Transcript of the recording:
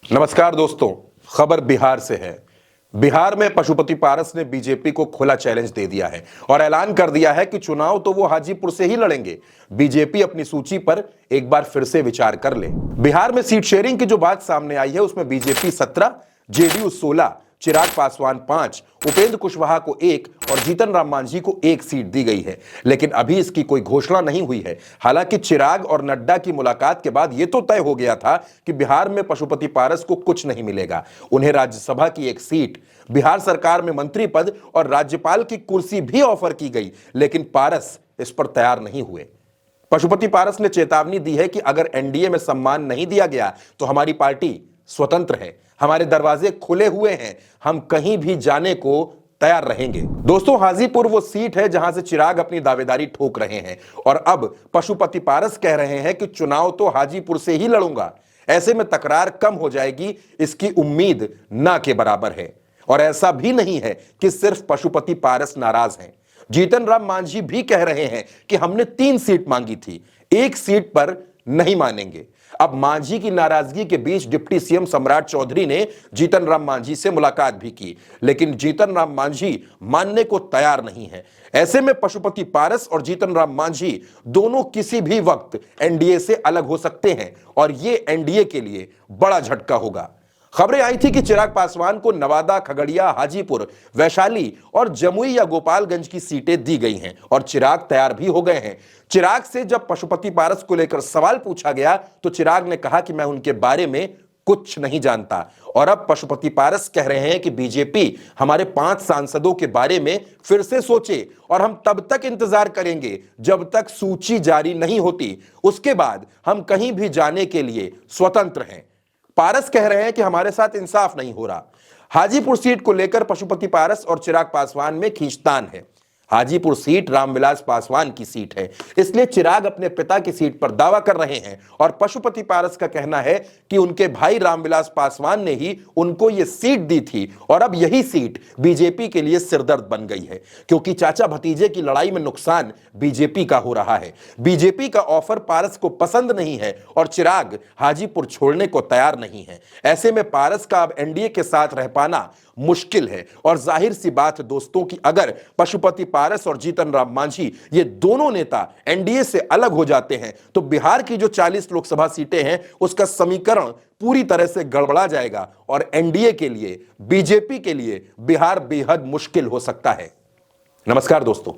नमस्कार दोस्तों, खबर बिहार से है। बिहार में पशुपति पारस ने बीजेपी को खुला चैलेंज दे दिया है और ऐलान कर दिया है कि चुनाव तो वो हाजीपुर से ही लड़ेंगे। बीजेपी अपनी सूची पर एक बार फिर से विचार कर ले। बिहार में सीट शेयरिंग की जो बात सामने आई है उसमें बीजेपी 17, जेडीयू 16, चिराग पासवान 5, उपेंद्र कुशवाहा को 1 और जीतन राम मांझी को 1 सीट दी गई है। लेकिन अभी इसकी कोई घोषणा नहीं हुई है। हालांकि चिराग और नड्डा की मुलाकात के बाद यह तो तय हो गया था कि बिहार में पशुपति पारस को कुछ नहीं मिलेगा। उन्हें राज्यसभा की 1 सीट, बिहार सरकार में मंत्री पद और राज्यपाल की कुर्सी भी ऑफर की गई, लेकिन पारस इस पर तैयार नहीं हुए। पशुपति पारस ने चेतावनी दी है कि अगर एनडीए में सम्मान नहीं दिया गया तो हमारी पार्टी स्वतंत्र है, हमारे दरवाजे खुले हुए हैं, हम कहीं भी जाने को तैयार रहेंगे। दोस्तों, हाजीपुर वो सीट है जहां से चिराग अपनी दावेदारी ठोक रहे हैं और अब पशुपति पारस कह रहे हैं कि चुनाव तो हाजीपुर से ही लड़ूंगा। ऐसे में तकरार कम हो जाएगी, इसकी उम्मीद ना के बराबर है। और ऐसा भी नहीं है कि सिर्फ पशुपति पारस नाराज हैं। जीतन राम मांझी भी कह रहे हैं कि हमने 3 सीट मांगी थी, 1 सीट पर नहीं मानेंगे। अब मांझी की नाराजगी के बीच डिप्टी सीएम सम्राट चौधरी ने जीतन राम मांझी से मुलाकात भी की, लेकिन जीतन राम मांझी मानने को तैयार नहीं है। ऐसे में पशुपति पारस और जीतन राम मांझी दोनों किसी भी वक्त एनडीए से अलग हो सकते हैं और यह एनडीए के लिए बड़ा झटका होगा। खबरें आई थी कि चिराग पासवान को नवादा, खगड़िया, हाजीपुर, वैशाली और जमुई या गोपालगंज की सीटें दी गई हैं और चिराग तैयार भी हो गए हैं। चिराग से जब पशुपति पारस को लेकर सवाल पूछा गया तो चिराग ने कहा कि मैं उनके बारे में कुछ नहीं जानता। और अब पशुपति पारस कह रहे हैं कि बीजेपी हमारे 5 सांसदों के बारे में फिर से सोचे और हम तब तक इंतजार करेंगे जब तक सूची जारी नहीं होती। उसके बाद हम कहीं भी जाने के लिए स्वतंत्र हैं। पारस कह रहे हैं कि हमारे साथ इंसाफ नहीं हो रहा। हाजीपुर सीट को लेकर पशुपति पारस और चिराग पासवान में खींचतान है। हाजीपुर सीट रामविलास पासवान की सीट है, इसलिए चिराग अपने पिता की सीट पर दावा कर रहे हैं और पशुपति पारस का कहना है कि उनके भाई रामविलास पासवान ने ही उनको यह सीट दी थी और अब यही सीट बीजेपी के लिए सिरदर्द बन गई है, क्योंकि चाचा भतीजे की लड़ाई में नुकसान बीजेपी का हो रहा है। बीजेपी का ऑफर पारस को पसंद नहीं है और चिराग हाजीपुर छोड़ने को तैयार नहीं है। ऐसे में पारस का अब एनडीए के साथ रह पाना मुश्किल है और जाहिर सी बात दोस्तों की अगर पशुपति पारस और जीतन राम मांझी ये दोनों नेता एनडीए से अलग हो जाते हैं तो बिहार की जो 40 लोकसभा सीटें हैं उसका समीकरण पूरी तरह से गड़बड़ा जाएगा और एनडीए के लिए, बीजेपी के लिए बिहार बेहद मुश्किल हो सकता है। नमस्कार दोस्तों।